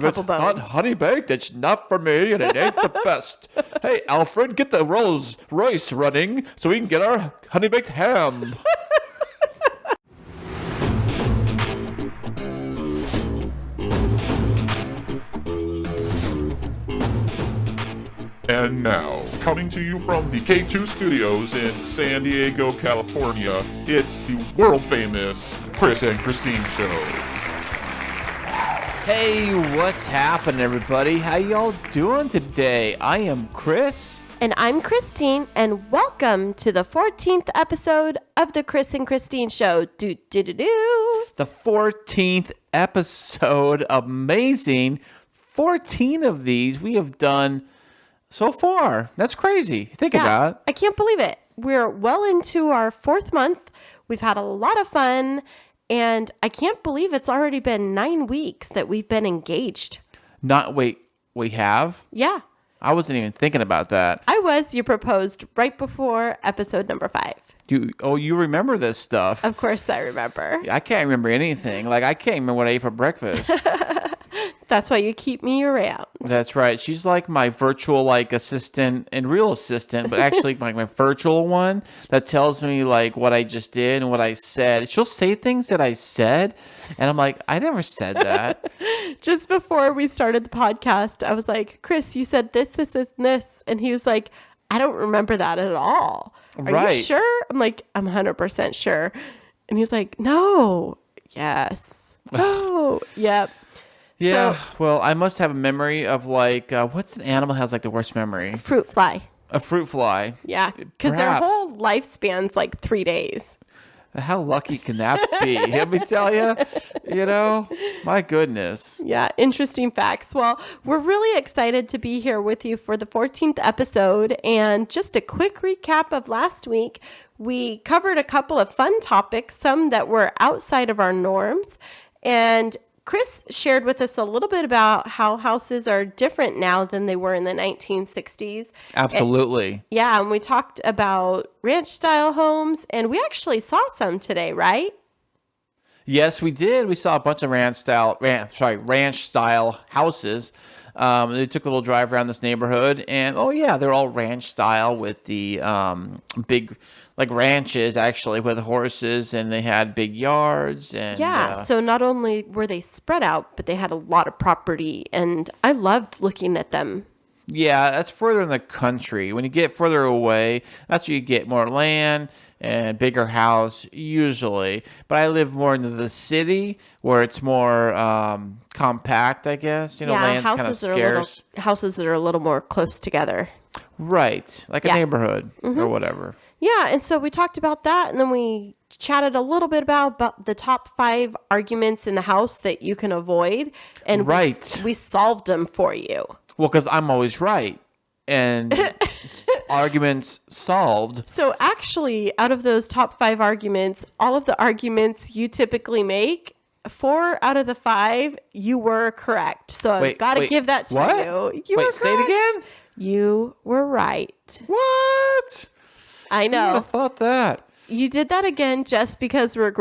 couple bones. Hot honey baked, it's not for me, and it ain't the best. Hey, Alfred, get the Rolls Royce running so we can get our honey baked ham. And now, coming to you from the K2 Studios in San Diego, California, it's the world-famous Chris and Christine Show. Hey, what's happening, everybody? How y'all doing today? I am Chris. And I'm Christine, and welcome to the 14th episode of the Chris and Christine Show. Do. The 14th episode. Amazing. 14 of these we have done so far. That's crazy. Think about it. I can't believe it. We're well into our 4th month. We've had a lot of fun, and I can't believe it's already been 9 weeks that we've been engaged. We have? Yeah. I wasn't even thinking about that. You proposed right before episode number 5. You remember this stuff. Of course I remember. I can't remember anything. I can't remember what I ate for breakfast. That's why you keep me around. That's right. She's like my virtual assistant and real assistant, but actually my virtual one that tells me what I just did and what I said. She'll say things that I said, and I'm like, I never said that. Just before we started the podcast, I was like, Chris, you said this, and this. And he was like, I don't remember that at all. Are you sure? I'm like, I'm 100% sure. And he's like, no, yes, no, yep. Yeah, well, I must have a memory of what's an animal that has the worst memory? Fruit fly. A fruit fly. Yeah, because their whole lifespan's 3 days. How lucky can that be? Let me tell you, my goodness. Yeah, interesting facts. Well, we're really excited to be here with you for the 14th episode. And just a quick recap of last week, we covered a couple of fun topics, some that were outside of our norms. And Chris shared with us a little bit about how houses are different now than they were in the 1960s. Absolutely. And we talked about ranch-style homes, and we actually saw some today, right? Yes, we did. We saw a bunch of ranch-style houses. They took a little drive around this neighborhood, and they're all ranch-style with the big ranches actually with horses, and they had big yards. And so not only were they spread out, but they had a lot of property, and I loved looking at them. Yeah, that's further in the country. When you get further away, that's where you get more land and bigger house usually. But I live more into the city where it's more compact, I guess. Land's kind of scarce. Houses that are a little more close together. Right, like a neighborhood or whatever. Yeah, and so we talked about that, and then we chatted a little bit about the top 5 arguments in the house that you can avoid, and we solved them for you. Well, because I'm always right, and arguments solved. So actually, out of those top 5 arguments, all of the arguments you typically make, 4 out of the 5, you were correct. So I've got to give that to you. You were correct. Say it again? You were right. What? I know. I thought that. You did that again just because we're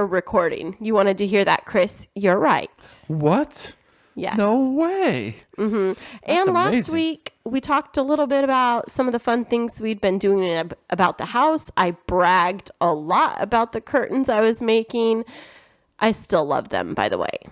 recording. You wanted to hear that, Chris. You're right. What? Yes. No way. Mm-hmm. And last week, we talked a little bit about some of the fun things we'd been doing about the house. I bragged a lot about the curtains I was making. I still love them, by the way.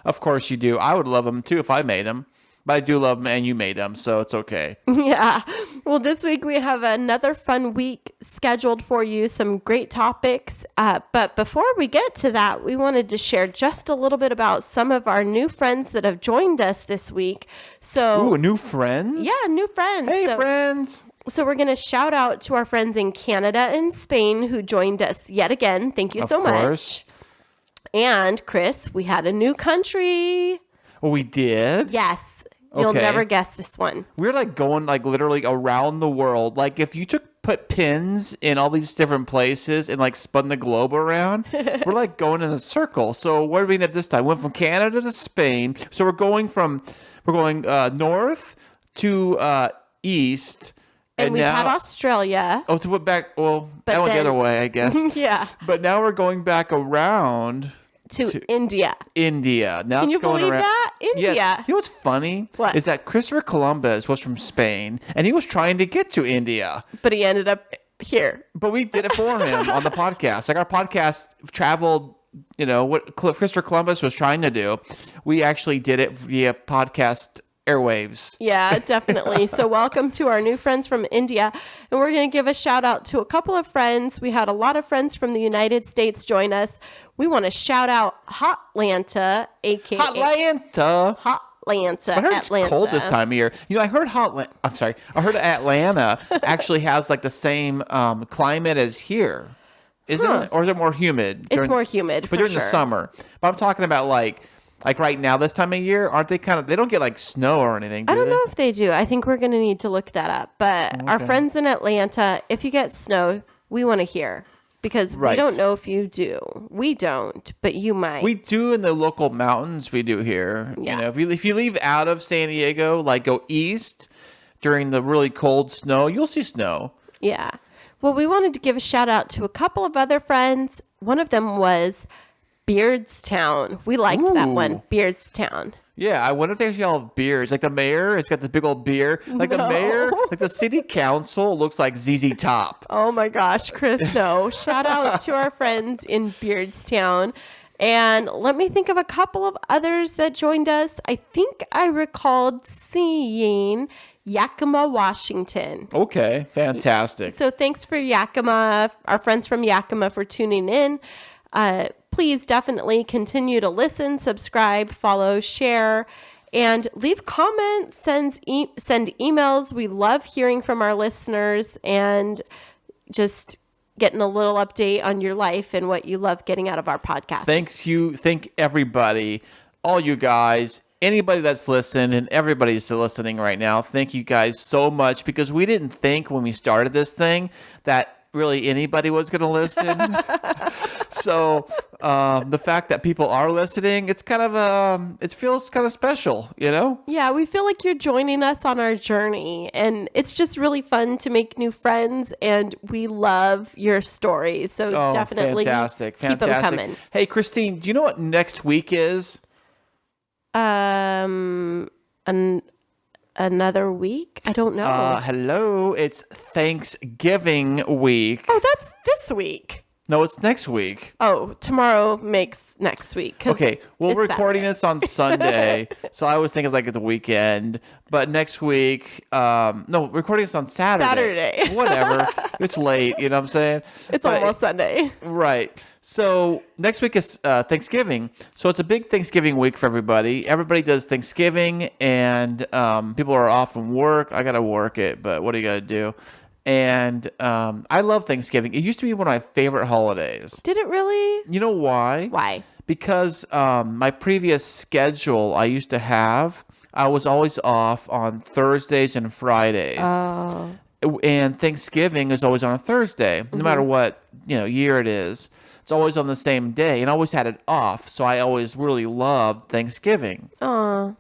Of course you do. I would love them, too, if I made them. But I do love them, and you made them, so it's okay. Yeah. Well, this week we have another fun week scheduled for you, some great topics. But before we get to that, we wanted to share just a little bit about some of our new friends that have joined us this week. Ooh, new friends? Yeah, new friends. Hey, friends. So we're going to shout out to our friends in Canada and Spain who joined us yet again. Thank you so much. Of course. And, Chris, we had a new country. Oh, we did? Yes. You'll never guess this one. We're going literally around the world. If you put pins in all these different places and spun the globe around, we're going in a circle. So what are we at this time? Went from Canada to Spain. So we're going north to east. And we've had Australia. Oh, so we're back. Well, I went the other way, I guess. Yeah. But now we're going back around to India. India. Now Can it's you going believe around. that? India. Yeah. You know what's funny? What? Is that Christopher Columbus was from Spain, and he was trying to get to India. But he ended up here. But we did it for him on the podcast. Like our podcast traveled, what Christopher Columbus was trying to do. We actually did it via podcast airwaves. Yeah, definitely. So welcome to our new friends from India. And we're going to give a shout out to a couple of friends. We had a lot of friends from the United States join us. We want to shout out Hotlanta, aka Hotlanta. Hotlanta. I heard it's cold this time of year. I heard I heard Atlanta actually has like the same climate as here. Isn't it? Or is it more humid? It's more humid, but for during sure. the summer. But I'm talking about like right now, this time of year, aren't they they don't get like snow or anything, do I don't they? know if they do. I think we're going to need to look that up. But our friends in Atlanta, if you get snow, we want to hear. Because we Right. don't know if you do. We don't, but you might. We do in the local mountains. We do here. Yeah. If you leave out of San Diego, like go east during the really cold snow, you'll see snow. Yeah. Well, we wanted to give a shout out to a couple of other friends. One of them was Beardstown. We liked that Ooh. one, Beardstown. Yeah, I wonder if they actually all have beards. Like the mayor, it's got this big old beard. Like the mayor, like the city council looks like ZZ Top. Oh my gosh, Chris, no. Shout out to our friends in Beardstown. And let me think of a couple of others that joined us. I think I recalled seeing Yakima, Washington. Okay, fantastic. So thanks for Yakima, our friends from Yakima, for tuning in. Please definitely continue to listen, subscribe, follow, share, and leave comments, send emails. We love hearing from our listeners and just getting a little update on your life and what you love getting out of our podcast. Thank everybody, all you guys, anybody that's listened, and everybody's still listening right now. Thank you guys so much, because we didn't think when we started this thing that really anybody was going to listen. So the fact that people are listening, it's kind of it feels kind of special, Yeah, we feel like you're joining us on our journey, and it's just really fun to make new friends, and we love your stories. So definitely fantastic. keep them coming. Hey, Christine, do you know what next week is? Another week? I don't know. Hello, it's Thanksgiving week. Oh, that's this week. No, it's next week. Oh, tomorrow makes next week. 'cause Okay, well, it's we're recording Saturday. this on Sunday, so I always think it's like it's a weekend. But next week, no, we're recording this on Saturday. Whatever. It's late, you know what I'm saying? It's But- almost Sunday. Right. So next week is Thanksgiving. So it's a big Thanksgiving week for everybody. Everybody does Thanksgiving, and people are off from work. I got to work it, but what do you got to do? And I love Thanksgiving. It used to be one of my favorite holidays. Did it really? You know why? Why? Because my previous schedule I used to have, I was always off on Thursdays and Fridays. Oh. And Thanksgiving is always on a Thursday, no matter what year it is. It's always on the same day, and I always had it off. So I always really loved Thanksgiving. Oh.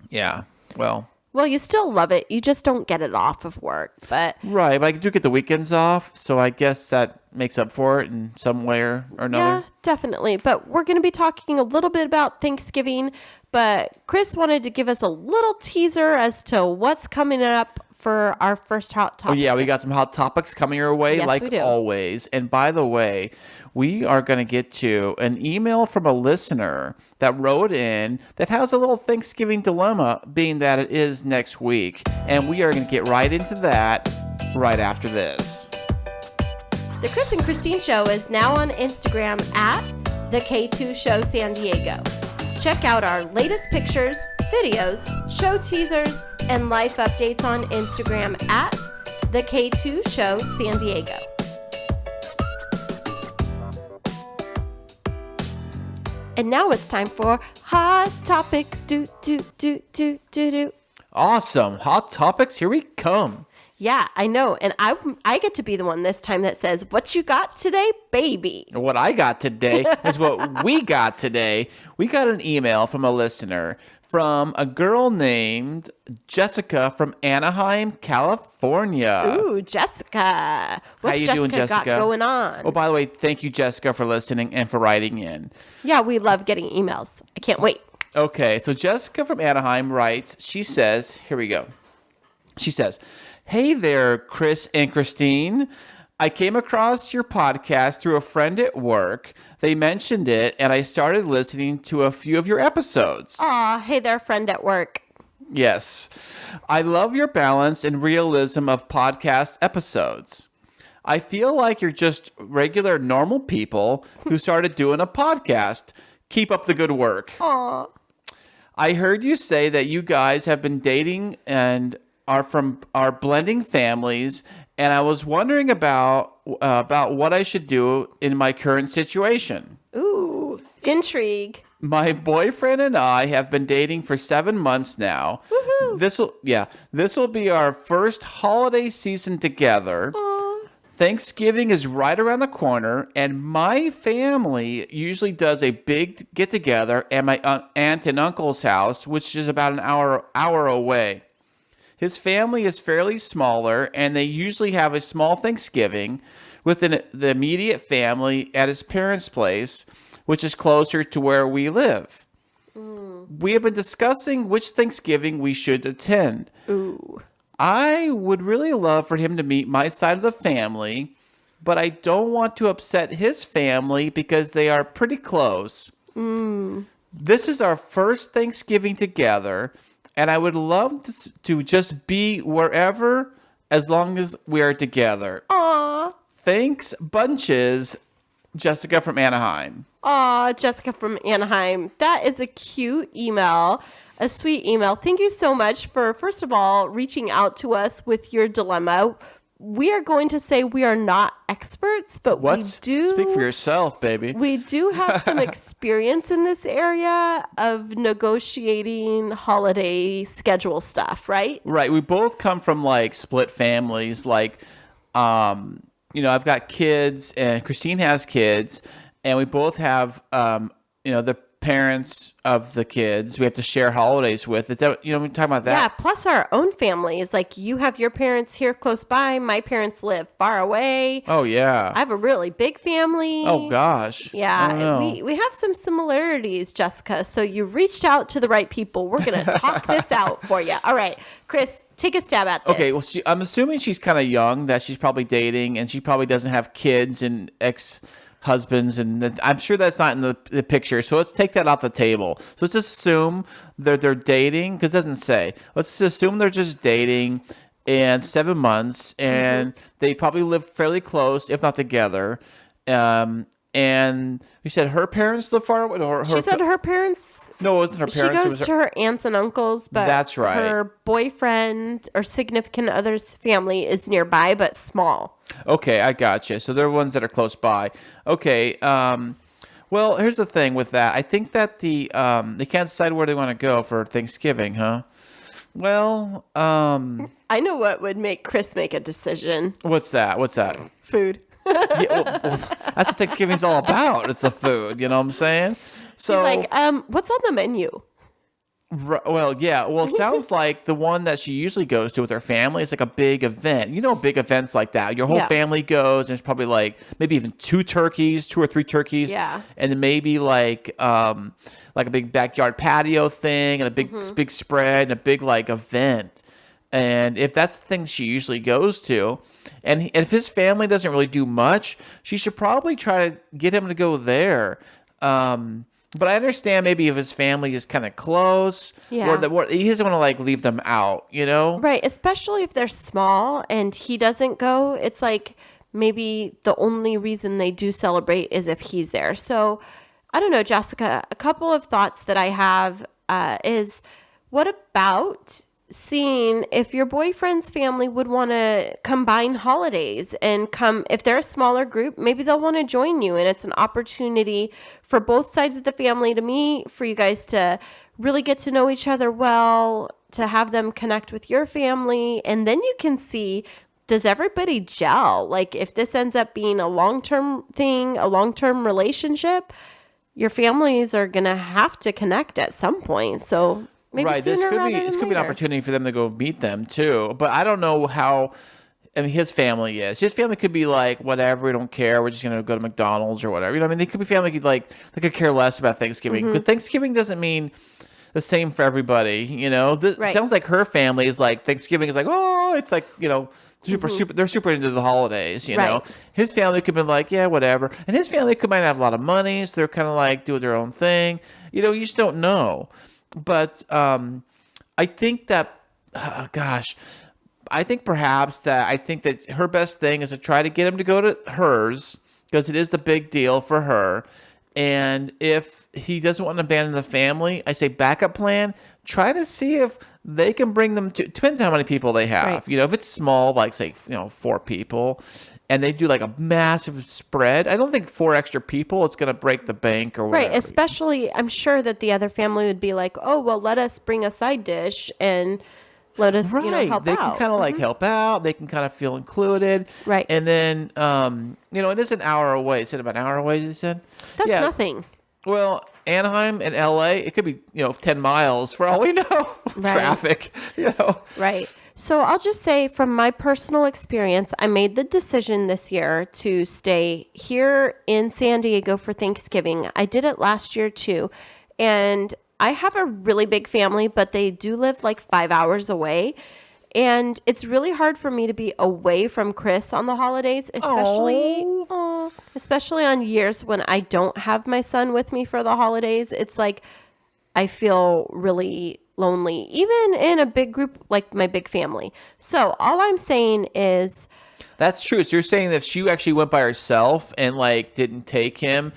Yeah. Well, You still love it. You just don't get it off of work. But right, but I do get the weekends off, so I guess that makes up for it in some way or another. yeah, definitely. But we're going to be talking a little bit about Thanksgiving. But Chris wanted to give us a little teaser as to what's coming up for our first hot Oh, topic. yeah, we got some hot topics coming your way, Yes, we like do. always. And by the way, we are going to get to an email from a listener that wrote in that has a little Thanksgiving dilemma, being that it is next week. And we are going to get right into that right after this. The Chris and Christine Show is now on Instagram at the K2 Show San Diego. Check out our latest pictures, videos, show teasers, and life updates on Instagram at the K2 Show San Diego. And now it's time for Hot Topics. Do. Awesome. Hot topics. Here we come. Yeah, I know. And I get to be the one this time that says, "What you got today, baby?" What I got today is what we got today. We got an email from a listener from a girl named Jessica from Anaheim, California. Ooh, Jessica. What's How you Jessica doing, Jessica? got going on? Oh, by the way, thank you, Jessica, for listening and for writing in. Yeah, we love getting emails. I can't wait. Okay, so Jessica from Anaheim writes, she says, here we go. She says, hey there, Chris and Christine. I came across your podcast through a friend at work. They mentioned it, and I started listening to a few of your episodes. Aw, hey there, friend at work. Yes. I love your balance and realism of podcast episodes. I feel like you're just regular, normal people who started doing a podcast. Keep up the good work. Aw. I heard you say that you guys have been dating and are blending families, and I was wondering about what I should do in my current situation. Ooh, intrigue. My boyfriend and I have been dating for 7 months now. Woohoo. This will be our first holiday season together. Aw. Thanksgiving is right around the corner, and my family usually does a big get together at my aunt and uncle's house, which is about an hour away. His family is fairly smaller, and they usually have a small Thanksgiving within the immediate family at his parents' place, which is closer to where we live. We have been discussing which Thanksgiving we should attend. Ooh. I would really love for him to meet my side of the family, but I don't want to upset his family because they are pretty close. This is our first Thanksgiving together, and I would love to just be wherever as long as we are together. Aw. Thanks, bunches, Jessica from Anaheim. Aw, Jessica from Anaheim. That is a cute email, a sweet email. Thank you so much for, first of all, reaching out to us with your dilemma. We are going to say we are not experts, but we do. Speak for yourself, baby. We do have some experience in this area of negotiating holiday schedule stuff, right? Right. We both come from like split families. Like, I've got kids and Christine has kids, and we both have, the parents of the kids we have to share holidays with. Is that, we're talking about that? Yeah, plus our own families. Like you have your parents here close by. My parents live far away. Oh, yeah. I have a really big family. Oh, gosh. I don't Yeah, know. we have some similarities, Jessica. So you reached out to the right people. We're going to talk this out for you. All right, Chris, take a stab at this. Okay, well, I'm assuming she's kind of young, that she's probably dating, and she probably doesn't have kids and ex-husbands, and I'm sure that's not in the picture. So let's take that off the table. So let's assume they're dating, because it doesn't say. Let's assume they're just dating in 7 months, and they probably live fairly close, if not together. And you said her parents live far away? Or She said her parents. No, it wasn't her She parents. goes to her aunts and uncles, but That's right. her boyfriend or significant other's family is nearby, but small. Okay, I gotcha. So they're ones that are close by. Okay. Well, here's the thing with that. I think that they can't decide where they want to go for Thanksgiving, huh? Well, I know what would make Chris make a decision. what's that? Food. Yeah, well, that's what Thanksgiving's all about. It's the food. You know what I'm saying? So, Like, what's on the menu? Well, it sounds like the one that she usually goes to with her family is like a big event. Big events like that. Your whole Yeah. family goes, and it's probably like maybe even 2 or 3 turkeys. Yeah. And then maybe like a big backyard patio thing and a big spread and a big like event. And if that's the thing she usually goes to, and if his family doesn't really do much, she should probably try to get him to go there. But I understand maybe if his family is kind of close, Yeah. or he doesn't want to like leave them out, Right, especially if they're small and he doesn't go. It's like maybe the only reason they do celebrate is if he's there. So I don't know, Jessica, a couple of thoughts that I have is what about seeing if your boyfriend's family would want to combine holidays and come, if they're a smaller group, maybe they'll want to join you, and it's an opportunity for both sides of the family to meet, for you guys to really get to know each other well, to have them connect with your family, and then you can see, does everybody gel? Like if this ends up being a long-term thing, a long-term relationship, your families are going to have to connect at some point. So Maybe right. This sooner could rather be than this could be an later. opportunity for them to go meet them too. But I don't know how. I mean, his family is. His family could be like, whatever, we don't care. We're just gonna go to McDonald's or whatever. You know, what I mean, they could be family could like they could care less about Thanksgiving. Mm-hmm. But Thanksgiving doesn't mean the same for everybody. You know, Right. sounds like her family is like Thanksgiving is like, oh, it's like super. They're super into the holidays. You know, Right. his family could be like, yeah, whatever. And his family might have a lot of money, so they're kind of like doing their own thing. You know, you just don't know. But I think that, I think that her best thing is to try to get him to go to hers because it is the big deal for her. And if he doesn't want to abandon the family, I say backup plan. Try to see if they can bring them to. Depends how many people they have. Right. You know, if it's small, like say 4 people, and they do like a massive spread. I don't think 4 extra people. It's going to break the bank or whatever. Right. Especially, I'm sure that the other family would be like, oh, well, let us bring a side dish and let us, Right. help They out. can kind of like help out. They can kind of feel included. Right. And then, it is an hour away. Is it about an hour away, you said? That's Yeah. nothing. Well, Anaheim and LA, it could be, 10 miles for all we know. Right. Traffic, Right. So I'll just say from my personal experience, I made the decision this year to stay here in San Diego for Thanksgiving. I did it last year too. And I have a really big family, but they do live like 5 hours away. And it's really hard for me to be away from Chris on the holidays, especially on years when I don't have my son with me for the holidays. It's like I feel really lonely, even in a big group like my big family. So all I'm saying is, That's true. So you're saying that if she actually went by herself and like didn't take him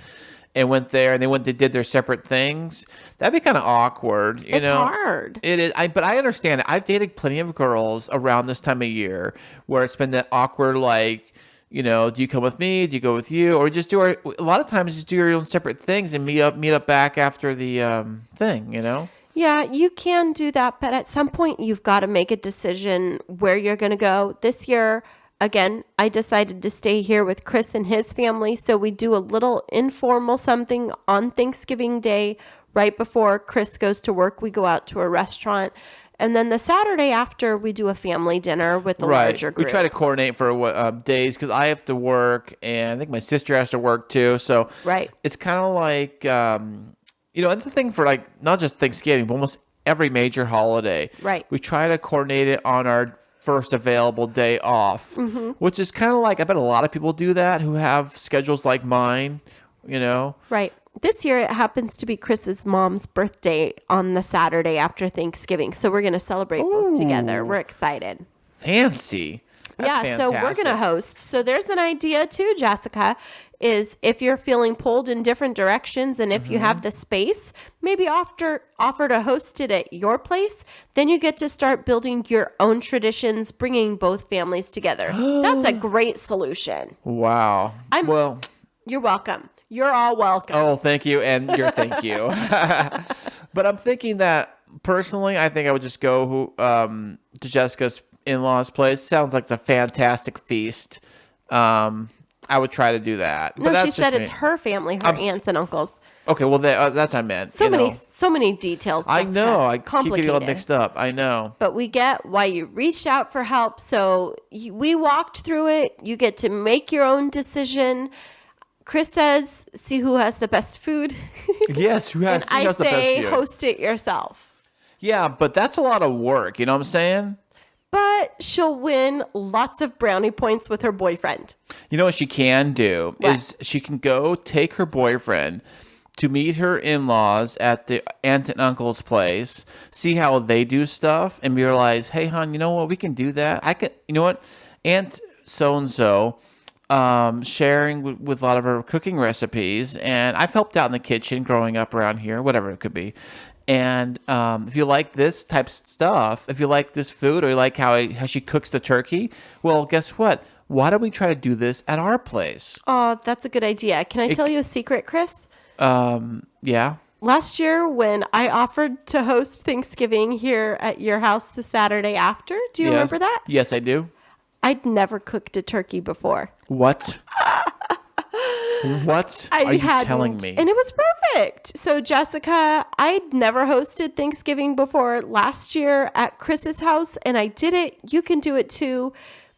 and went there and they did their separate things, that'd be kind of awkward. it's hard. It is. But I understand it. I've dated plenty of girls around this time of year where it's been that awkward, like, do you come with me? Do you go with you? Or just a lot of times just do your own separate things and meet up back after the thing, Yeah, you can do that, but at some point you've got to make a decision where you're going to go. This year, again, I decided to stay here with Chris and his family, so we do a little informal something on Thanksgiving Day right before Chris goes to work. We go out to a restaurant, and then the Saturday after, we do a family dinner with the larger group. We try to coordinate for days because I have to work and I think my sister has to work too. So Right. it's kind of like, it's the thing for like not just Thanksgiving, but almost every major holiday. Right. We try to coordinate it on our first available day off, which is kind of like, I bet a lot of people do that who have schedules like mine, Right. This year, it happens to be Chris's mom's birthday on the Saturday after Thanksgiving. So we're going to celebrate both together. We're excited. Fancy. That's So we're going to fantastic. host. So there's an idea too, Jessica, is if you're feeling pulled in different directions and if you have the space, maybe offer to host it at your place. Then you get to start building your own traditions, bringing both families together. That's a great solution. Wow. You're welcome. You're all welcome. Oh, thank you, and your thank you. But I'm thinking that personally, I think I would just go to Jessica's in-laws' place. Sounds like it's a fantastic feast. I would try to do that. No, But that's she just said me. it's her family, her aunts and uncles. Okay, well, that's what I meant. So many details. I Jessica. know. I keep getting all Complicated. mixed up. I know. But we get why you reached out for help. So we walked through it. You get to make your own decision. Chris says, see who has the best food. Yes, who has, And who I has the best say, view? host it yourself. Yeah, but that's a lot of work. You know what I'm saying? But she'll win lots of brownie points with her boyfriend. You know what she can do What? is she can go take her boyfriend to meet her in-laws at the aunt and uncle's place, see how they do stuff, and realize, hey, hon, you know what? We can do that. You know what? Aunt so-and-so sharing with a lot of her cooking recipes, and I've helped out in the kitchen growing up around here, whatever it could be. And if you like this type of stuff, if you like this food, or you like how she cooks the turkey, well, guess what? Why don't we try to do this at our place? Oh, that's a good idea. Can I tell you a secret, Chris? Yeah. Last year, when I offered to host Thanksgiving here at your house the Saturday after, do you remember that? Yes, I do. I'd never cooked a turkey before. What? What are you telling me? And it was perfect. So, Jessica, I'd never hosted Thanksgiving before last year at Chris's house, and I did it. You can do it too.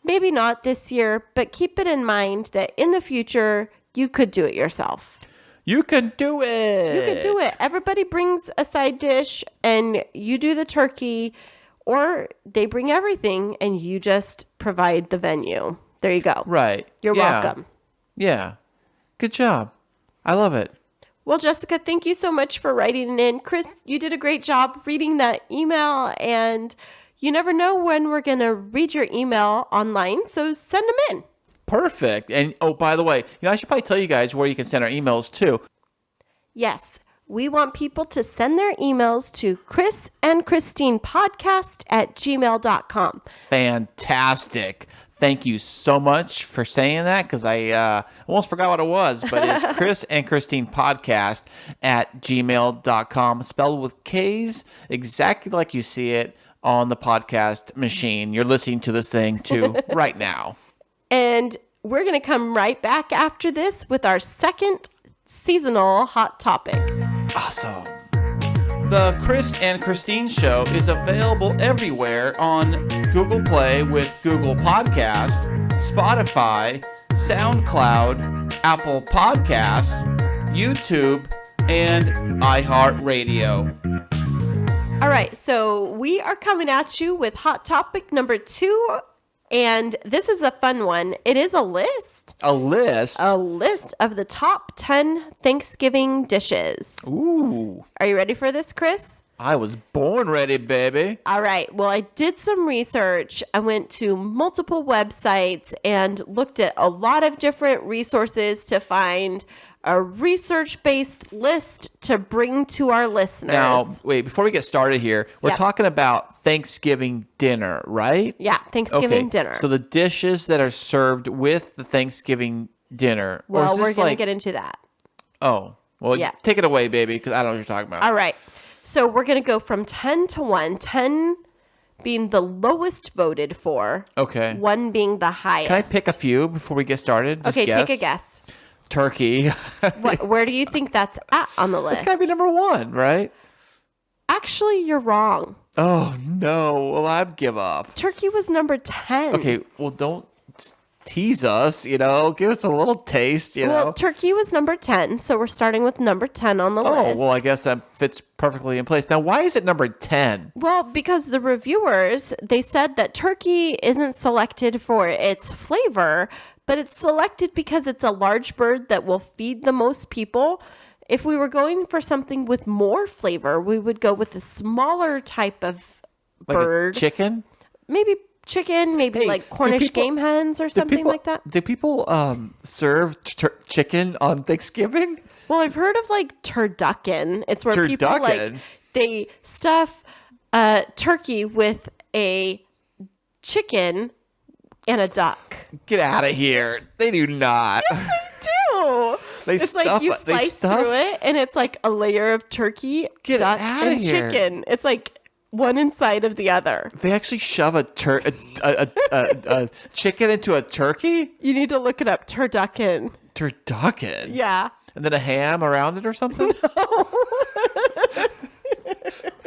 Maybe not this year, but keep it in mind that in the future, you could do it yourself. You can do it. You could do it. Everybody brings a side dish, and you do the turkey, or they bring everything, and you just provide the venue. There you go. Right. You're welcome. Yeah. Good job. I love it. Well, Jessica, thank you so much for writing in. Chris, you did a great job reading that email, and you never know when we're going to read your email online, so send them in. Perfect. And oh, by the way, I should probably tell you guys where you can send our emails too. Yes, we want people to send their emails to Chris and Christine podcast at gmail.com. Fantastic. Thank you so much for saying that, because I almost forgot what it was, but it's Chris and Christine podcast at gmail.com, spelled with K's, exactly like you see it on the podcast machine you're listening to this thing to right now. And we're going to come right back after this with our second seasonal hot topic. Awesome. The Chris and Christine Show is available everywhere on Google Play with Google Podcasts, Spotify, SoundCloud, Apple Podcasts, YouTube, and iHeartRadio. All right, so we are coming at you with hot topic number 2. And this is a fun one. It is a list. A list? A list of the top 10 Thanksgiving dishes. Ooh. Are you ready for this, Chris? I was born ready, baby. All right. Well, I did some research. I went to multiple websites and looked at a lot of different resources to find a research-based list to bring to our listeners. Now, wait, before we get started here, we're Yep. talking about Thanksgiving dinner, right? Yeah, Thanksgiving dinner. So the dishes that are served with the Thanksgiving dinner. or Well, is we're this going to like, get into that. Oh, well, Yeah. take it away, baby, because I don't know what you're talking about. All right. So we're going to go from 10 to 1, 10 being the lowest voted for, Okay. 1 being the highest. Can I pick a few before we get started? Just Okay, guess. take a guess. Turkey. Where do you think that's at on the list? It's got to be number 1, right? Actually, you're wrong. Oh, no. Well, I'd give up. Turkey was number 10. Okay, well, don't tease us, Give us a little taste, Well, turkey was number 10, so we're starting with number 10 on the Oh, list. well, I guess that fits perfectly in place. Now, why is it number 10? Well, because the reviewers, they said that turkey isn't selected for its flavor, but it's selected because it's a large bird that will feed the most people. If we were going for something with more flavor, we would go with a smaller type of Like bird. a chicken? Maybe chicken, maybe Hey, like do Cornish people- game hens or Do something people- like that. Do people serve chicken on Thanksgiving? Well, I've heard of like turducken. It's where people like Turducken? they stuff turkey with a chicken and a duck. Get out of here. They do not. Do They it's like stuff you it. They slice stuff- through it, and it's like a layer of turkey, Get duck, outta and here. chicken. It's like one inside of the other. They actually shove a chicken into a turkey? You need to look it up. Turducken. Turducken? Yeah. And then a ham around it or something?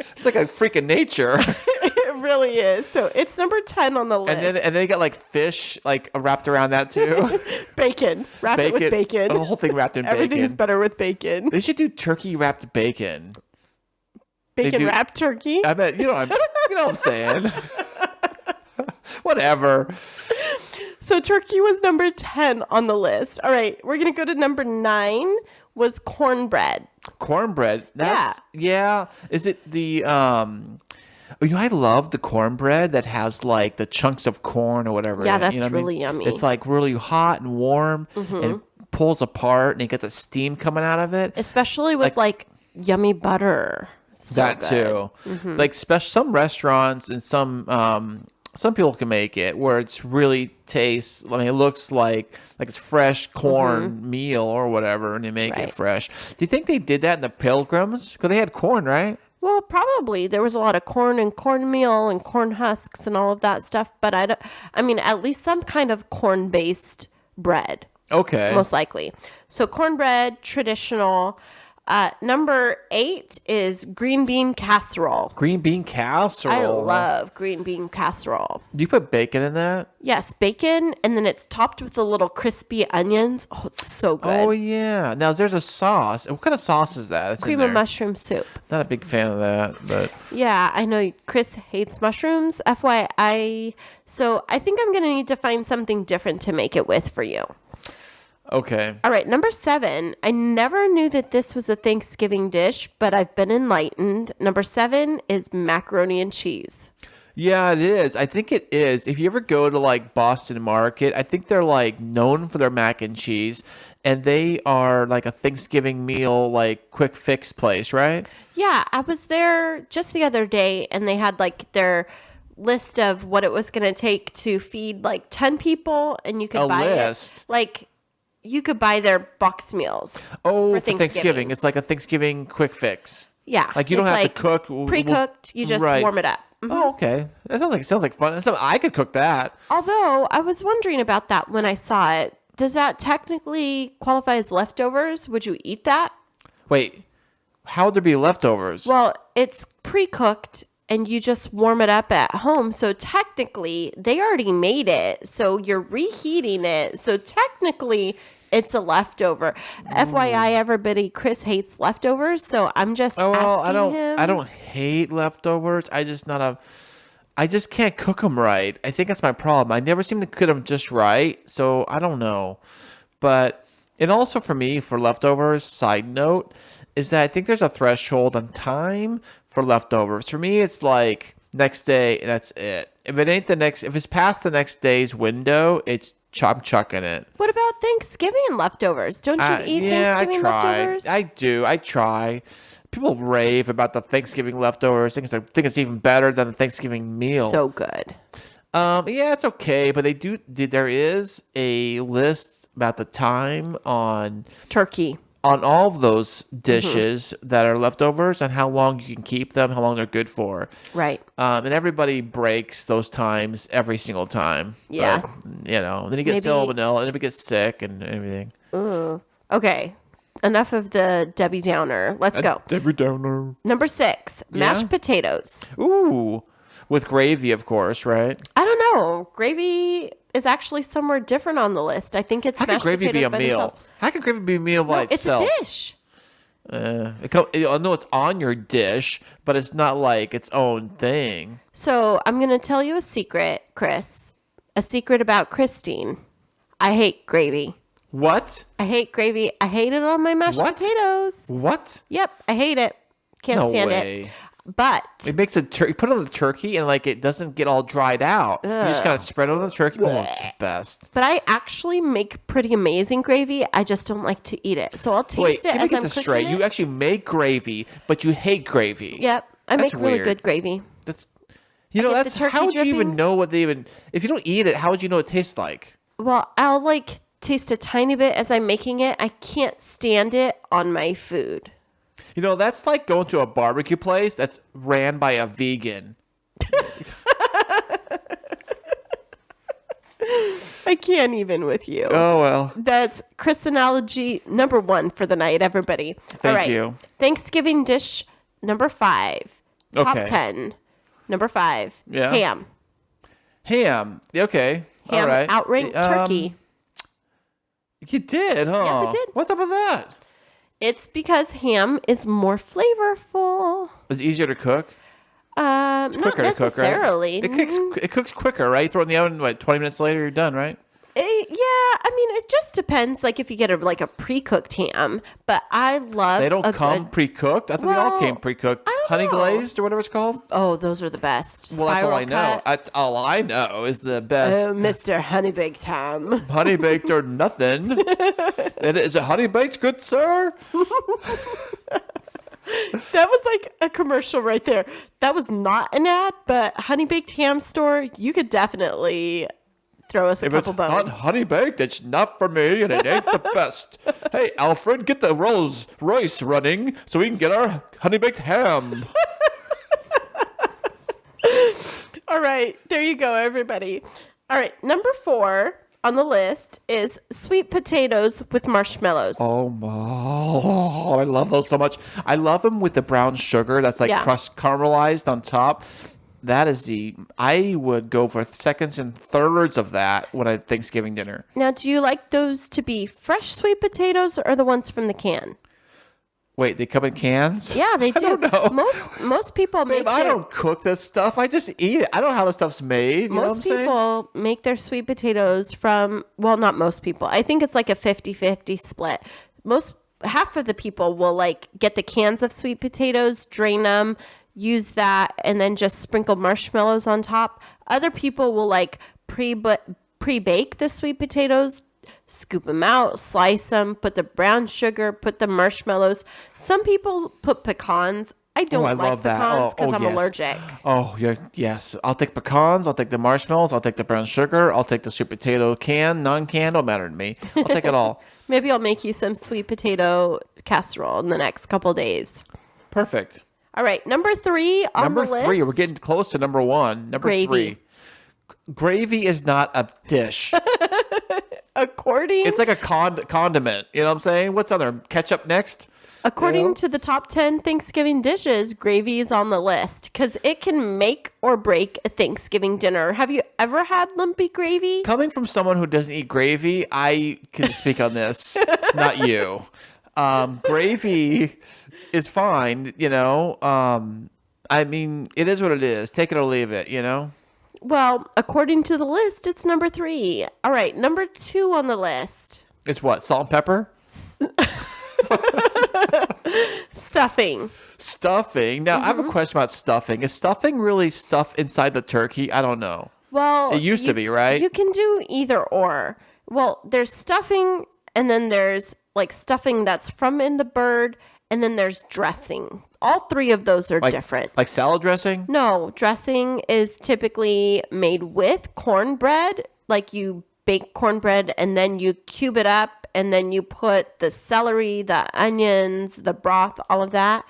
It's like a freak of nature. It really is. So it's number 10 on the list. And then they got like fish like wrapped around that too. bacon. Wrap it with bacon. The whole thing wrapped in bacon. Everything's better with bacon. They should do turkey wrapped bacon. Bacon do- wrapped turkey. I bet you know what I'm saying. Whatever. So turkey was number 10 on the list. All right, we're going to go to number 9 was cornbread. Cornbread. That's yeah. Is it the I love the cornbread that has like the chunks of corn or whatever. Yeah, in it, that's you know what I mean? really yummy. It's like really hot and warm and it pulls apart and you get the steam coming out of it. Especially with like yummy butter. So that good. too. Like some restaurants and some people can make it where it's really tastes. I mean, it looks like it's fresh corn meal or whatever, and they make Right. it fresh. Do you think they did that in the Pilgrims? Because they had corn, right? Well, probably there was a lot of corn and cornmeal and corn husks and all of that stuff. But I mean, at least some kind of corn-based bread. Okay. most likely. So cornbread, traditional. Number 8 is green bean casserole. Green bean casserole. I love green bean casserole. Do you put bacon in that? Yes, bacon, and then it's topped with the little crispy onions. Oh, it's so good. Oh, yeah. Now, there's a sauce. What kind of sauce is that? That's Cream in of there? mushroom soup. Not a big fan of that, but Yeah, I know Chris hates mushrooms. FYI. So I think I'm going to need to find something different to make it with for you. okay. All right, number 7. I never knew that this was a Thanksgiving dish, but I've been enlightened. Number 7 is macaroni and cheese. Yeah, it is. I think it is. If you ever go to like Boston Market, I think they're like known for their mac and cheese, and they are like a Thanksgiving meal, like quick fix place, right? Yeah, I was there just the other day, and they had like their list of what it was going to take to feed like 10 people, and you could A buy list? it. Like, you could buy their box meals. Oh, for Thanksgiving. Thanksgiving. It's like a Thanksgiving quick fix. Yeah. Like you don't it's have like to cook. Pre-cooked, you just Right. warm it up. Oh, okay. That sounds like fun. I could cook that. Although, I was wondering about that when I saw it. Does that technically qualify as leftovers? Would you eat that? Wait, how would there be leftovers? Well, it's pre-cooked and you just warm it up at home. So technically, they already made it. So you're reheating it. So technically, it's a leftover. FYI, everybody, Chris hates leftovers. So I'm just Oh, well, asking him. I don't hate leftovers. I just can't cook them right. I think that's my problem. I never seem to cook them just right. So I don't know. But, and also for me, for leftovers, side note, is that I think there's a threshold on time for leftovers. For me, it's like next day, that's it. If it's past the next day's window, I'm chucking it. What about Thanksgiving leftovers? Don't you eat Thanksgiving leftovers? I do. I try. People rave about the Thanksgiving leftovers. Think it's even better than the Thanksgiving meal. So good. Yeah, it's okay, but there is a list about the time on Turkey. all of those dishes that are leftovers and how long you can keep them, how long they're good for. Right. And everybody breaks those times every single time. Yeah. But, then you get Maybe- salmonella and everybody gets sick and everything. Okay. Enough of the Debbie Downer. Let's go. Debbie Downer. Number 6, mashed Yeah? potatoes. Ooh, with gravy, of course, right? I don't know. Gravy is actually somewhere different on the list. I think it's How can mashed gravy be potatoes a by meal? themselves. How can gravy be a meal by No, it's itself? a dish. I know it's on your dish, but it's not like its own thing. So I'm going to tell you a secret, Chris. A secret about Christine. I hate gravy. What? I hate gravy. I hate it on my mashed What? potatoes. What? Yep, I hate it. Can't No stand way. it. But It makes you put it on the turkey and like it doesn't get all dried out. You just kind of spread it on the turkey. Oh, it's the best. I actually make pretty amazing gravy. I just don't like to eat it. So I'll taste Wait, it let me as get I'm this cooking straight. it. You actually make gravy, but you hate gravy. Yep, I make That's really weird. good gravy. That's get the that's turkey how would you even drippings. know what if you don't eat it, how would you know what it tastes like? Well, I'll like taste a tiny bit as I'm making it. I can't stand it on my food. That's like going to a barbecue place that's ran by a vegan. I can't even with you. Oh well. That's Chris analogy number 1 for the night, everybody. Thank you. Thanksgiving dish number 5. Top Okay. 10. Number 5. Yeah. Ham. Ham. Okay. Ham All right. outranked turkey. You did, huh? Yep, I did. What's up with that? It's because ham is more flavorful. It's easier to cook. Not Quicker to cook, right? necessarily. It cooks quicker, right? Throw it in the oven, 20 minutes later, you're done, right? Yeah, I mean, it just depends. Like if you get a pre-cooked ham, but I love. They don't a come good- pre-cooked. I thought they all Well, came pre-cooked. I don't Honey know. glazed or whatever it's called. Oh, those are the best. Well, that's all Spiral I know. cut. That's all I know is the best. Oh, Mr. Honey Baked Ham. Honey baked or nothing. And is it honey baked, good sir? That was like a commercial right there. That was not an ad, but Honey Baked Ham store, you could definitely throw us a If it's couple not bones. honey baked, it's not for me, and it ain't the best. Hey, Alfred, get the Rolls Royce running so we can get our honey baked ham. All right, there you go, everybody. All right, number 4 on the list is sweet potatoes with marshmallows. Oh, I love those so much. I love them with the brown sugar that's like Yeah. crust caramelized on top. That is I would go for seconds and thirds of that when I Thanksgiving dinner. Now, do you like those to be fresh sweet potatoes or the ones from the can? Wait, they come in cans? Yeah, they do. don't know. Most people make Babe, I their, don't cook this stuff. I just eat it. I don't know how this stuff's made. You know what I'm most saying? people make their sweet potatoes from, well, not most people. I think it's like a 50-50 split. Half of the people will like get the cans of sweet potatoes, drain them, use that, and then just sprinkle marshmallows on top. Other people will like pre-bake the sweet potatoes, scoop them out, slice them, put the brown sugar, put the marshmallows. Some people put pecans. I don't I like love that. pecans because I'm yes. allergic. Oh, yeah, yes. I'll take pecans. I'll take the marshmallows. I'll take the brown sugar. I'll take the sweet potato can, non-can. Don't matter to me. I'll take it all. Maybe I'll make you some sweet potato casserole in the next couple days. Perfect. All right, number 3 on Number the list. 3. We're getting close to number 1. Number Gravy. 3. Gravy is not a dish. According It's like a condiment. You know what I'm saying? What's on there? Ketchup next? According Yeah. to the top 10 Thanksgiving dishes, gravy is on the list because it can make or break a Thanksgiving dinner. Have you ever had lumpy gravy? Coming from someone who doesn't eat gravy, I can speak on this. Not you. Gravy is fine, you know. I mean, it is what it is. Take it or leave it, you know. Well, according to the list, it's number 3. All right, number 2 on the list, It's what? Salt and pepper? stuffing. Stuffing. Now, I have a question about stuffing. Is stuffing really stuff inside the turkey? I don't know. Well, It used to be, right? You can do either or. Well, there's stuffing, and then there's like stuffing that's from in the bird, and then there's dressing. All 3 of those are different. Like salad dressing? No, dressing is typically made with cornbread. Like you bake cornbread and then you cube it up and then you put the celery, the onions, the broth, all of that.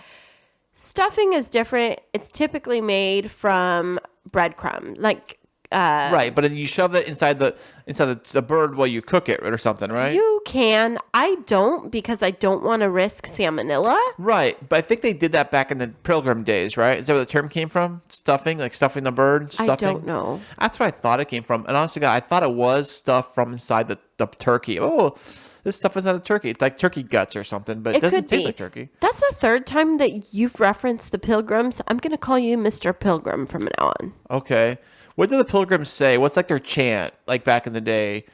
Stuffing is different. It's typically made from breadcrumb. Like Right, but then you shove it inside the bird while you cook it or something, right? you can. I don't because I don't want to risk salmonella. Right, but I think they did that back in the Pilgrim days, right? Is that where the term came from? Stuffing, like stuffing the bird? Stuffing? I don't know. That's where I thought it came from. And honestly, God, I thought it was stuff from inside the turkey. Oh, this stuff is inside the turkey. It's like turkey guts or something, but it doesn't could taste be. like turkey. That's the 3rd time that you've referenced the Pilgrims. I'm going to call you Mr. Pilgrim from now on. Okay. What do the Pilgrims say? What's like their chant, like back in the day?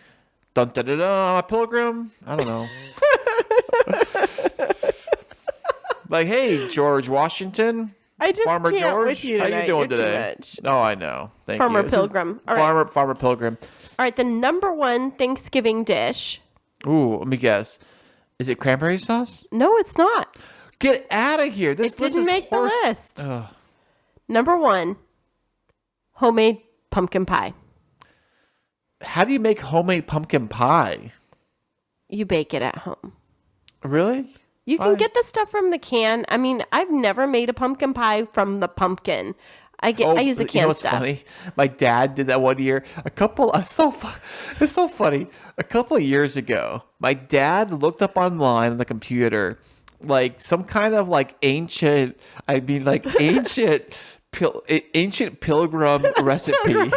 Dun dun dun dun, I'm a pilgrim? I don't know. Like, hey, George Washington. I just Farmer can't George, with you how tonight. you doing You're too today? much. No, I know. Thank Farmer you. This is Pilgrim. All right. Farmer Pilgrim. All right, the number 1 Thanksgiving dish. Ooh, let me guess. Is it cranberry sauce? No, it's not. Get out of here. This It list didn't is make horse- the list. Ugh. Number 1, homemade pumpkin pie. How do you make homemade pumpkin pie? You bake it at home. Really? You can Why? get the stuff from the can. I mean, I've never made a pumpkin pie from the pumpkin. I use the You know canned what's stuff. funny? My dad did that one year. It's so funny. A couple of years ago, my dad looked up online on the computer, like some kind of like ancient pilgrim recipe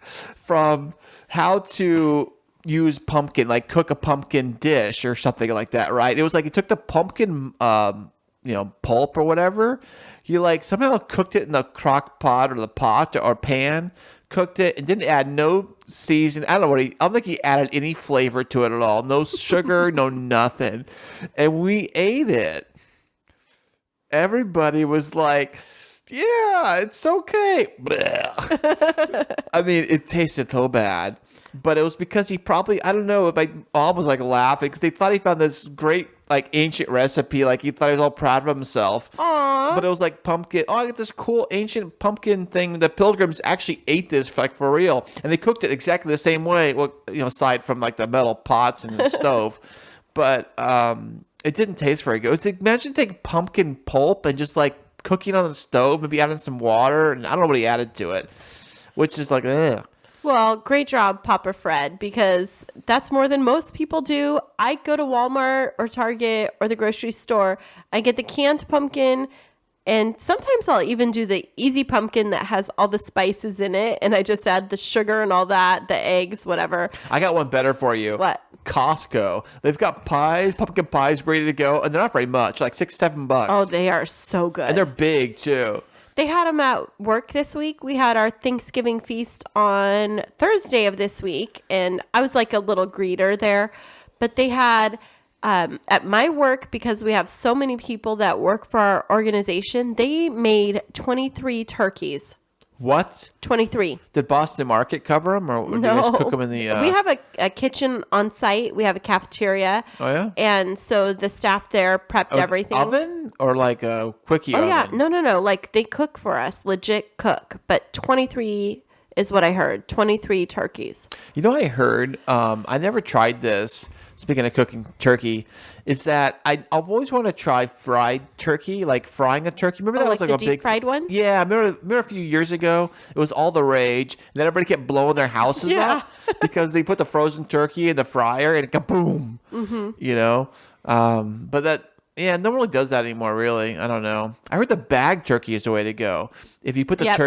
from how to use pumpkin, like cook a pumpkin dish or something like that, right? It was like he took the pumpkin pulp or whatever. He like somehow cooked it in the crock pot or the pot or pan, cooked it and didn't add no season. I don't think he added any flavor to it at all. No sugar, no nothing. And we ate it. Everybody was like, yeah, it's okay. I mean, it tasted so bad. But it was because he probably, I don't know, my mom was like laughing because they thought he found this great like ancient recipe. Like he thought he was all proud of himself. Aww. But it was like pumpkin. Oh, I got this cool ancient pumpkin thing. The Pilgrims actually ate this like for real. And they cooked it exactly the same way. Well, aside from like the metal pots and the stove. But it didn't taste very good. It's like, imagine taking pumpkin pulp and just like cooking on the stove, maybe adding some water. And I don't know what he added to it. Which is like, ugh. Well, great job, Papa Fred, because that's more than most people do. I go to Walmart or Target or the grocery store. I get the canned pumpkin, and sometimes I'll even do the easy pumpkin that has all the spices in it, and I just add the sugar and all that, the eggs, whatever. I got one better for you. What? Costco. They've got pies, pumpkin pies ready to go, and they're not very much, like $6-7. Oh, they are so good. And they're big too. They had them at work this week. We had our Thanksgiving feast on Thursday of this week, and I was like a little greeter there. But they had at my work, because we have so many people that work for our organization, they made 23 turkeys. What? 23. Did Boston Market cover them, or do you guys cook them in the? We have a kitchen on site. We have a cafeteria. Oh yeah. And so the staff there prepped everything. Oven or like a quickie Oh oven? yeah, no. Like they cook for us, legit cook. But 23 is what I heard. 23 turkeys. You know, I heard. I never tried this. Speaking of cooking turkey, is that I've always wanted to try fried turkey, like frying a turkey. Remember that Oh, was like like the a deep big fried ones? Yeah, remember a few years ago, it was all the rage, and then everybody kept blowing their houses Yeah. up because they put the frozen turkey in the fryer and kaboom. Mm-hmm. You know, but that. Yeah, no one really does that anymore, really. I don't know. I heard the bag turkey is the way to go. If you put the Yep.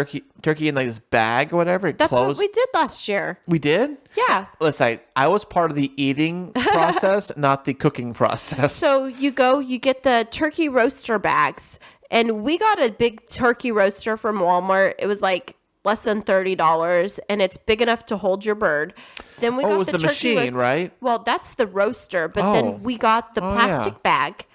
turkey in like this bag or whatever, and That's close. what we did last year. We did? Yeah. Listen, I was part of the eating process, not the cooking process. So you get the turkey roaster bags, and we got a big turkey roaster from Walmart. It was like less than $30, and it's big enough to hold your bird. Then we got it was the the turkey machine, right? Well, that's the roaster, but Oh. then we got the plastic yeah. bag.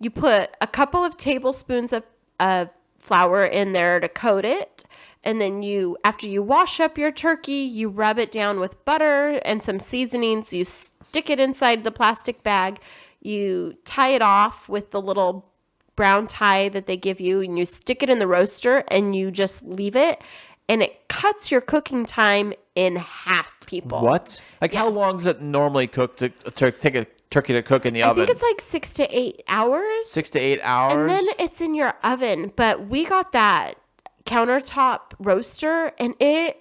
You put a couple of tablespoons of flour in there to coat it. And then after you wash up your turkey, you rub it down with butter and some seasonings. You stick it inside the plastic bag. You tie it off with the little brown tie that they give you, and you stick it in the roaster, and you just leave it. And it cuts your cooking time in half, people. What? Like, how Yes. long does it normally cook to take a turkey to cook in the I oven? think it's like 6 to 8 hours. 6 to 8 hours. And then it's in your oven. But we got that countertop roaster, and it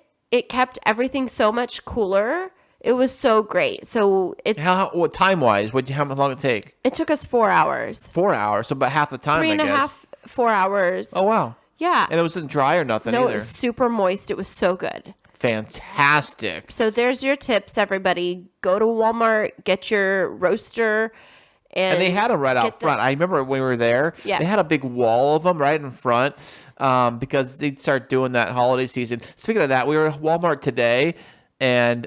kept everything so much cooler. It was so great. So what time wise? How long it take? it took us 4 hours. 4 hours, so about half the time. Three and I a guess. half, 4 hours. Oh wow! Yeah. And it wasn't dry or nothing No, either. it was super moist. It was so good. Fantastic. So there's your tips, everybody. Go to Walmart, get your roaster. And they had them right out get the- front. I remember when we were there. Yeah. They had a big wall of them right in front because they'd start doing that holiday season. Speaking of that, we were at Walmart today, and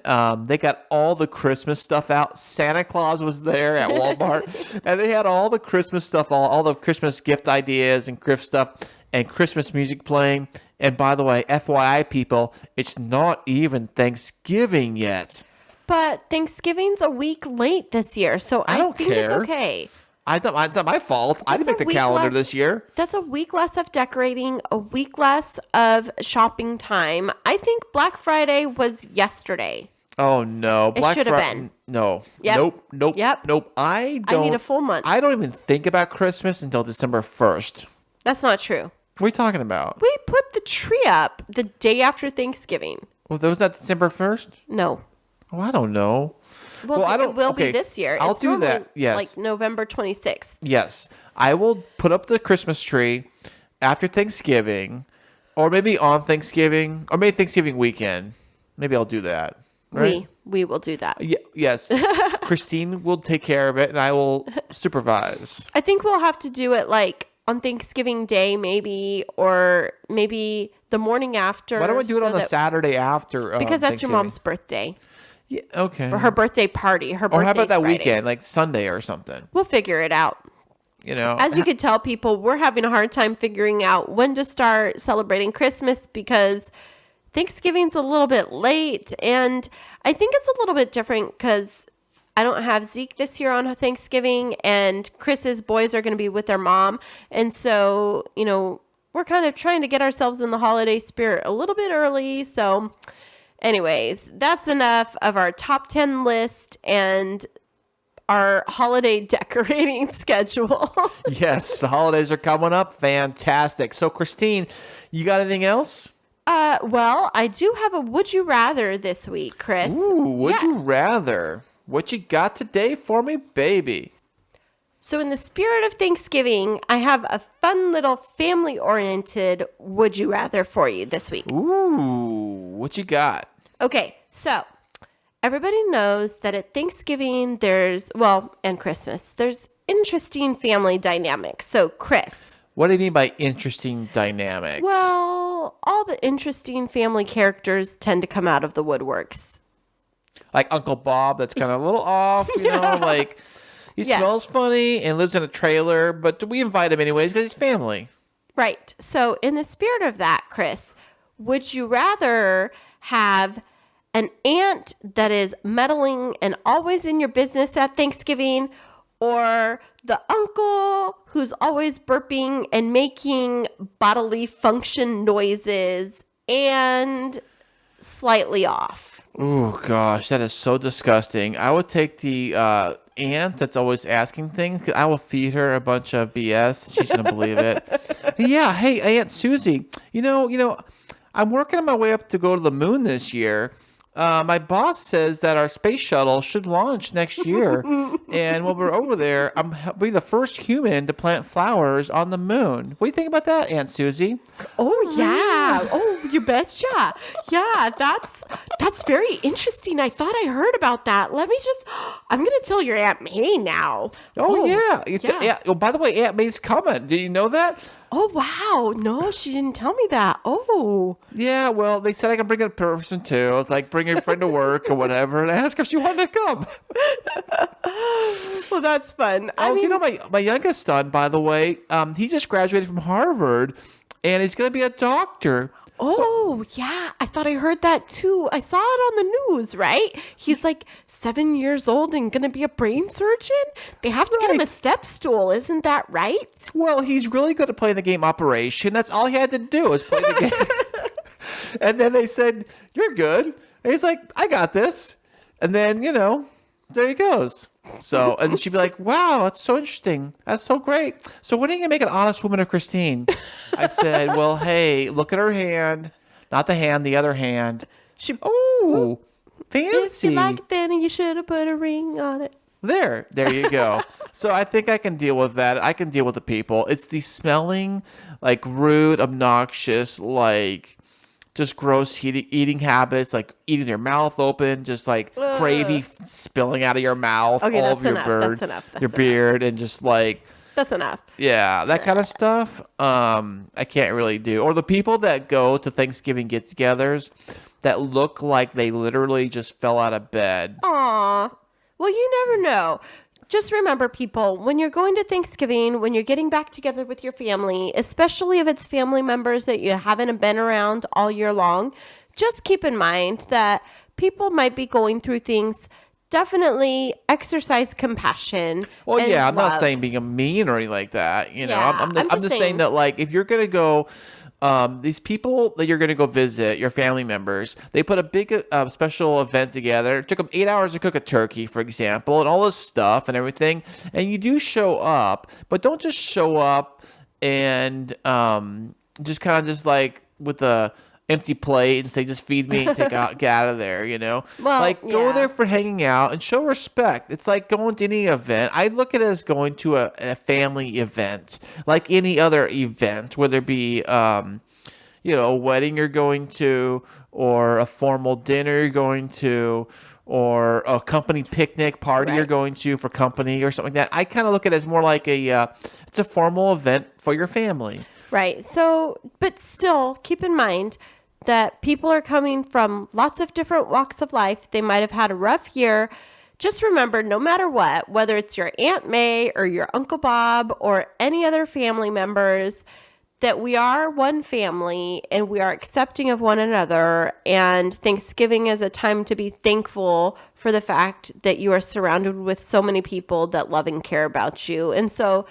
they got all the Christmas stuff out. Santa Claus was there at Walmart, and they had all the Christmas stuff, all the Christmas gift ideas and gift stuff, and Christmas music playing. And by the way, FYI, people, it's not even Thanksgiving yet. But Thanksgiving's a week late this year, so I don't think care. it's okay. It's not my fault. I didn't That's make a the week calendar less. this year. That's a week less of decorating, a week less of shopping time. I think Black Friday was yesterday. Oh no! It should have been. No. Yep. Nope. Yep. Nope. I need a full month. I don't even think about Christmas until December 1st. That's not true. What are you talking about? We put the tree up the day after Thanksgiving. Well, was that December 1st? No. Oh, I don't know. Well, I don't. it will okay, be this year. I'll It's do normally that. Yes. Like November 26th. Yes. I will put up the Christmas tree after Thanksgiving, or maybe on Thanksgiving, or maybe Thanksgiving weekend. Maybe I'll do that. Right? We will do that. Yes. Christine will take care of it, and I will supervise. I think we'll have to do it like on Thanksgiving Day, maybe, or maybe the morning after. Why don't we do it so on the that- Saturday after? Because that's your Thanksgiving? mom's birthday. Yeah, okay. Or her birthday party. Her birthday. Or how about that weekend, like Sunday or something? We'll figure it out. You know, As you could tell, people, we're having a hard time figuring out when to start celebrating Christmas because Thanksgiving's a little bit late. And I think it's a little bit different because I don't have Zeke this year on Thanksgiving, and Chris's boys are going to be with their mom. And so, you know, we're kind of trying to get ourselves in the holiday spirit a little bit early. So anyways, that's enough of our top 10 list and our holiday decorating schedule. yes, the holidays are coming up. Fantastic. So, Christine, you got anything else? Well, I do have a would you rather this week, Chris. Ooh, would Yeah. you rather? What you got today for me, baby? So, in the spirit of Thanksgiving, I have a fun little family oriented would you rather for you this week. Ooh, what you got? Okay, so everybody knows that at Thanksgiving, and Christmas, there's interesting family dynamics. So, Chris. What do you mean by interesting dynamics? Well, all the interesting family characters tend to come out of the woodworks. Like Uncle Bob, that's kind of a little off, you know, like he Yes. smells funny and lives in a trailer, but we invite him anyways because he's family. Right. So, in the spirit of that, Chris, would you rather have an aunt that is meddling and always in your business at Thanksgiving, or the uncle who's always burping and making bodily function noises and slightly off? Oh gosh, that is so disgusting. I would take the aunt that's always asking things. 'Cause I will feed her a bunch of BS. She's gonna believe it. Yeah, hey Aunt Susie. I'm working on my way up to go to the moon this year. My boss says that our space shuttle should launch next year, and while we're over there, I'll be the first human to plant flowers on the moon. What do you think about that, Aunt Susie? Oh yeah. Oh, you betcha. Yeah, that's very interesting. I thought I heard about that. I'm gonna tell your Aunt May now. Oh yeah. yeah. Oh, by the way, Aunt May's coming. Did you know that? Oh wow. No, she didn't tell me that. Oh. Yeah, well, they said I can bring a person too. It's like bring a friend to work or whatever and ask if she wanted to come. Well, that's fun. My youngest son, by the way, he just graduated from Harvard and he's going to be a doctor. Oh, yeah. I thought I heard that too. I saw it on the news, right? He's like 7 years old and going to be a brain surgeon. They have to get him a Right. step stool. Isn't that right? Well, he's really good at playing the game Operation. That's all he had to do was play the game. And then they said, "You're good." And he's like, "I got this." And then, there he goes. So, and she'd be like, "Wow, that's so interesting. That's so great. So when are you going to make an honest woman of Christine?" I said, "Well, hey, look at her hand. Not the hand, the other hand." Oh, If fancy. you like it, then you should have put a ring on it. There you go. So I think I can deal with that. I can deal with the people. It's the smelling, like rude, obnoxious, like just gross eating habits, like eating your mouth open, just like gravy spilling out of your mouth, Okay, all that's over your enough. bird, That's enough. your beard, and just like That's enough. yeah, that kind of stuff. I can't really do. Or the people that go to Thanksgiving get-togethers that look like they literally just fell out of bed. Aw. Well, you never know. Just remember, people, when you're going to Thanksgiving, when you're getting back together with your family, especially if it's family members that you haven't been around all year long, just keep in mind that people might be going through things. Definitely exercise compassion. Well, and yeah, I'm not love. saying being mean or anything like that. Yeah, I'm I'm just just saying saying- that, like, if you're gonna go, these people that you're gonna go visit, your family members, they put a big special event together. It took them 8 hours to cook a turkey, for example, and all this stuff and everything. And you do show up, but don't just show up and just kind of just like with a empty plate and say, "Just feed me and get out of there," Well, like go yeah. there for hanging out and show respect. It's like going to any event. I look at it as going to a family event, like any other event, whether it be a wedding you're going to, or a formal dinner you're going to, or a company picnic party you're Right. going to for company or something like that. I kind of look at it as more like it's a formal event for your family. Right. So, but still keep in mind that people are coming from lots of different walks of life. They might have had a rough year. Just remember, no matter what, whether it's your Aunt May or your Uncle Bob or any other family members, that we are one family and we are accepting of one another. And Thanksgiving is a time to be thankful for the fact that you are surrounded with so many people that love and care about you. And so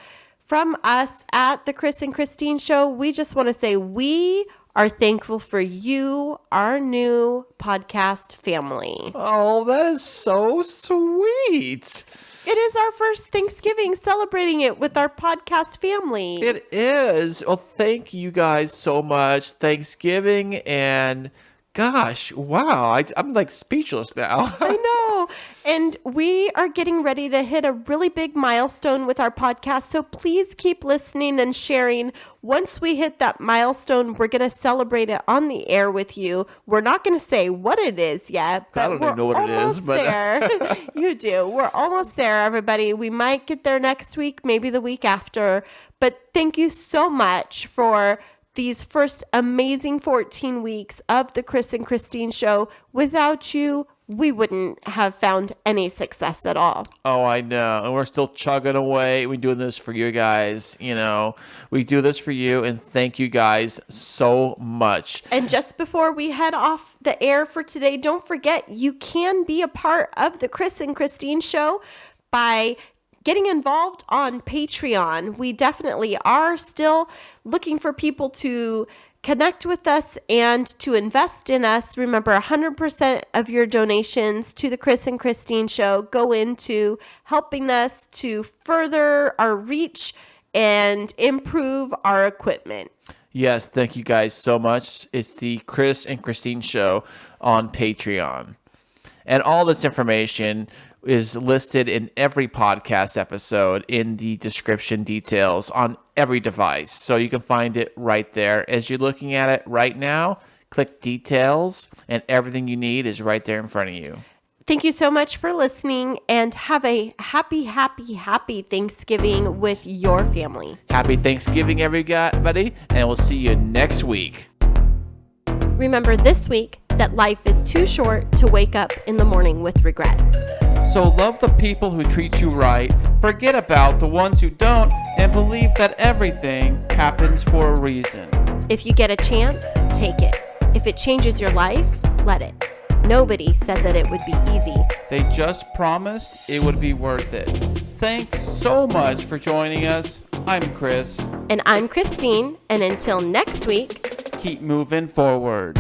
from us at the Chris and Christine Show, we just want to say we are thankful for you, our new podcast family. Oh, that is so sweet. It is our first Thanksgiving, celebrating it with our podcast family. It is. Well, thank you guys so much. Thanksgiving, and gosh, wow. I'm like speechless now. I know. And we are getting ready to hit a really big milestone with our podcast. So please keep listening and sharing. Once we hit that milestone, we're going to celebrate it on the air with you. We're not going to say what it is yet, but I don't even know what it is, but there. You do. We're almost there, everybody. We might get there next week, maybe the week after. But thank you so much for these first amazing 14 weeks of the Chris and Christine Show. Without you, we wouldn't have found any success at all. Oh, I know. And we're still chugging away. We're doing this for you guys. We do this for you. And thank you guys so much. And just before we head off the air for today, don't forget you can be a part of the Chris and Christine Show by getting involved on Patreon. We definitely are still looking for people to connect with us and to invest in us. Remember, 100% of your donations to the Chris and Christine Show go into helping us to further our reach and improve our equipment. Yes, thank you guys so much. It's the Chris and Christine Show on Patreon. And all this information is listed in every podcast episode in the description details on every device. So you can find it right there. As you're looking at it right now, click details and everything you need is right there in front of you. Thank you so much for listening and have a happy Thanksgiving with your family. Happy Thanksgiving, everybody, and we'll see you next week. Remember this week that life is too short to wake up in the morning with regret. So love the people who treat you right, forget about the ones who don't, and believe that everything happens for a reason. If you get a chance, take it. If it changes your life, let it. Nobody said that it would be easy. They just promised it would be worth it. Thanks so much for joining us. I'm Chris. And I'm Christine, and until next week, Keep moving forward.